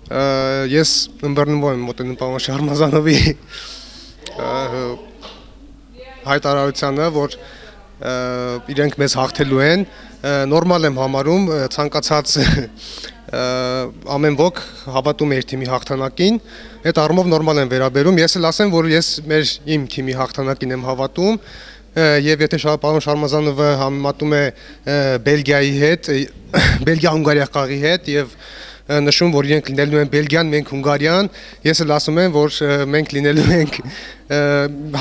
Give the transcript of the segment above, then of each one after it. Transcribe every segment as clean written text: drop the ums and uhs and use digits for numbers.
Ես ըմբռնվում եմ մոտենում պարոն Շարմազանովի հայտարարությանը, որ իրենք մեզ հաղթելու են, նորմալ եմ համարում, ցանկացած ամեն ոք հավատում է իր թիմի հաղթանակին, այդ առումով նորմալ եմ վերաբերում, ես էլ ասեմ, որ ես իմ թիմի հաղթանակին եմ հավատում, եւ եթե պարոն Շարմազանովը համեմատում է Բելգիայի հետ, Բելգիա-Հունգարիա խաղի հետ եւ նշում, որ իրենք լինելու են Բելգիան, մենք Հունգարիան, ես էլ ասում եմ, որ մենք լինելու ենք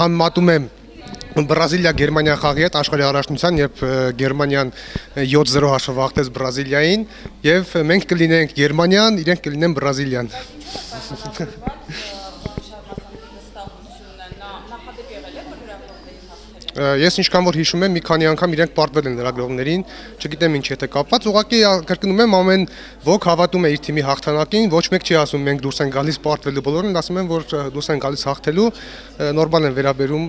համեմատում եմ Բրազիլիա-Գերմանիա խաղի հետ աշխարհի առաջնության, երբ Գերմանիան 7-0 հաշվով հաղթեց Բրազիլիային, եւ մենք կլինենք Գերմանիան, իրենք կլինեն Բրազիլիան։ Ես ինչքան որ հիշում եմ, մի քանի անգամ իրենք պարտվել են լրագրողներին, չգիտեմ ինչ հետ է կապված, ուղղակի կրկնում եմ, ամեն ոք հավատում է իր թիմի հաղթանակին, ոչ մեկ չի ասում մենք դուրս են գալիս պարտվելու, բոլորն ասում են, որ դուրս են գալիս հաղթելու, նորմալ են վերաբերում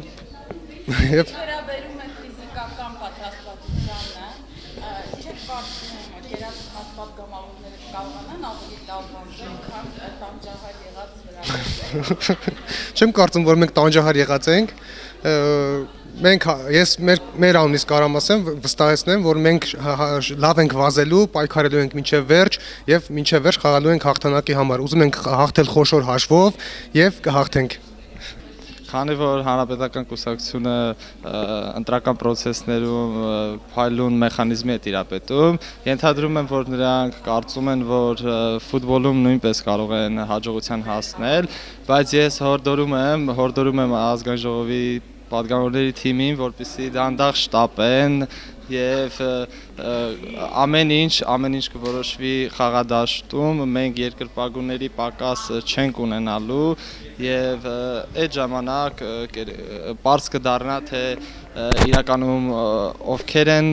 եւ վերաբերում է ֆիզիկական պատրաստվածությանը, ինչ կարծում գերազանց պատգամավորները կարողանան ավելի լավ վարժել, քան տանջահար եղած Չեմ կարծում, որ մենք տանջահար եղած ենք, ես մեր անունից կարամ ասեմ, վստահեցնեմ, որ մենք լավ ենք վազելու, պայքարելու ենք մինչև վերջ եւ մինչև վերջ խաղալու ենք հաղթանակի համար։ Ուզում ենք հաղթել խոշոր հաշվով եւ կհաղթենք։ Քանի որ հանրապետական կուսակցությունը ընտրական process-ներում փայլուն մեխանիզմի է տիրապետում, ենթադրում եմ, որ նրանք կարծում են, որ ֆուտբոլում նույնպես կարող են հաջողության հասնել, բայց ես հորդորում եմ ազգային ժողովի պատգամավորների թիմին, որպեսզի դանդաղ շտապեն եւ ամեն ինչ կորոշվի խաղադաշտում, մենք երկրպագուների պակաս չենք ունենալու եւ այդ ժամանակ պարզ կդառնա թե իրականում ովքեր են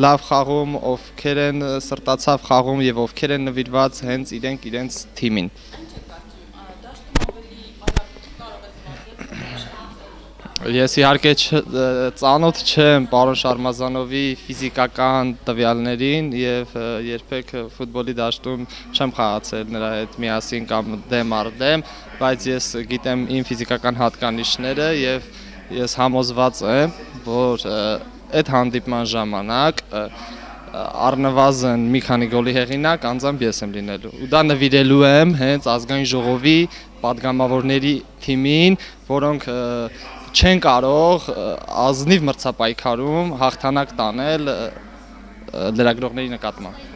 լավ խաղում, ովքեր են սրտացավ խաղում եւ ովքեր են նվիրված հենց իրենց թիմին։ Ես իհարկե ծանոթ չեմ պարոն Շարմազանովի ֆիզիկական տվյալներին եւ երբեք ֆուտբոլի դաշտում չեմ խաղացել նրա հետ միասին կամ դեմ առ դեմ, բայց ես գիտեմ իմ ֆիզիկական հատկանիշները եւ ես համոզված եմ, որ այդ հանդիպման ժամանակ առնվազն մի քանի գոլի հեղինակ անձամբ ես եմ լինելու ու դա նվիրելու եմ հենց ազգային ժողովի պատգամավորների թիմին, որոնք չեն կարող ազնիվ մրցապայքարում հաղթանակ տանել լրագրողների նկատմամբ։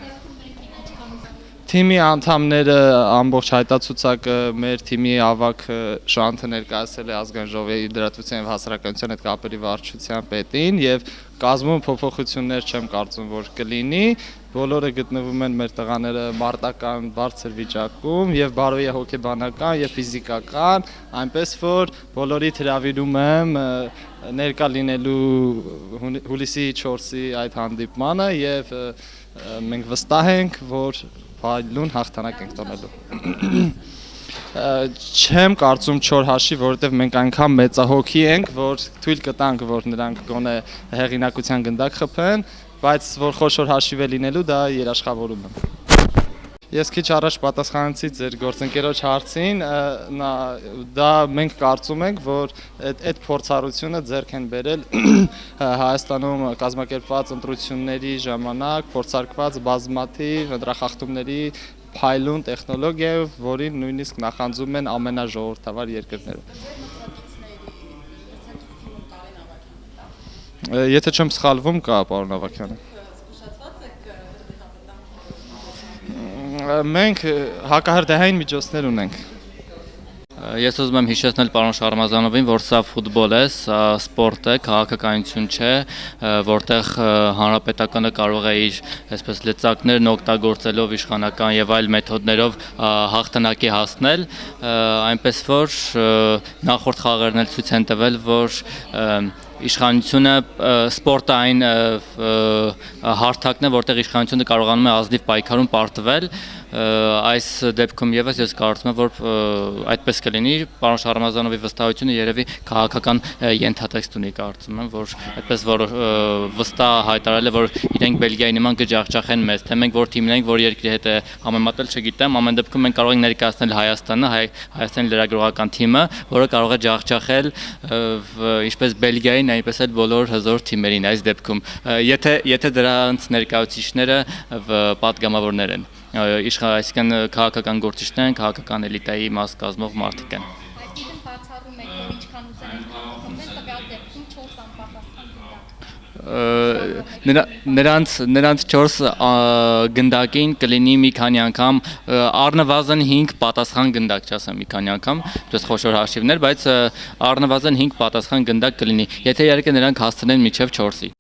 Թիմի անդամները ամբողջ հայտացուցակը մեր թիմի ավագ շանթը ներկայացել է ազգային ժողովի լրատվության եւ հասարակայնության հետ կապերի վարչության պետին եւ կազմում փոփոխություններ չեմ կարծում, որ կլինի, բոլորը գտնվում են մեր տղաները մարտական բարձր վիճակում եւ բարոյե հոգեբանական եւ ֆիզիկական, այնպես որ բոլորիդ հրավիրում եմ ներկա լինելու հուլիսի 4-ի այդ հանդիպմանը եւ մենք վստահ ենք, որ փայլուն հաղթանակ ենք տոնելու։ Չեմ կարծում չոր հաշի, որովհետև մենք այնքան մեծահոգի ենք, որ թույլ կտանք, որ նրանք գոնե հեղինակության գնդակ խփեն, բայց որ խոշոր հաշիվ է լինելու, դա երաշխավորում եմ։ Ես քիչ առաջ պատասխանեցի ձեր գործընկերոջ հարցին, դա մենք կարծում ենք, որ այդ փորձառությունը ձեռք են բերել Հայաստանում կազմակերպված ընտրությունների ժամանակ փորձարկված բազմաթիվ ընտրախախտումների փայլուն տեխնոլոգիայով, որին նույնիսկ նախանձում են ամենաժողովրդավար երկրները։ Եթե չեմ սխալվում, կա պարոն Ավագյանը։ Մենք հակահրդեհային միջոցներ ունենք։ Ես ուզում եմ հիշեցնել պարոն Շարմազանովին, որ սա ֆուտբոլ է, սա սպորտ է, քաղաքականություն չէ, որտեղ հանրապետականը կարող է իր այսպես լծակներն օգտագործելով իշխանական եւ այլ մեթոդներով հաղթանակի հասնել, այնպես որ նախորդ խաղերն էլ ցույց են տվել, որ իշխանությունը սպորտային հարթակն է, որտեղ իշխանությունը կարողանում է ազնիվ պայքարում պարտվել, այս դեպքում եւս ես կարծում եմ, որ այդպես կլինի, պարոն Շարմազանովի վստահությունը երևի քաղաքական ենթատեքստ ունի, կարծում եմ, որ այդպես որ վստահ հայտարարել է, որ իրենք Բելգիայի նման կջախջախեն մեզ, թե մենք որ թիմն ենք, որ երկրի հետ է համեմատել, չգիտեմ, ամեն դեպքում մենք կարող ենք ներկայացնել Հայաստանը, Հայաստանի լրագրողական թիմը, որը կարող է ջախջախել ինչպես Բելգիային, այնպես էլ բոլոր հզոր թիմերին այս դեպքում։ Եթե դրանց ներկայացուցիչները պատգամավորներ են, այսինքն քաղաքական գործիչներ են, քաղաքական էլիտայի մաս կազմող մարդիկ են։ Այսինքն բացառում եք, որ ինչքան ուզեն այնքան խմբել, տվյալ դեպքում 4 անպատասխան գնդակ։ Նրանց 4 գնդակին կլինի մի քանի անգամ առնվազն 5 պատասխան գնդակ, չասեմ մի քանի անգամ, դες խոշոր հաշիվներ, բայց առնվազն 5 պատասխան գնդակ կլինի, եթե իհարկե նրանք հասցնեն մինչև 4-ի։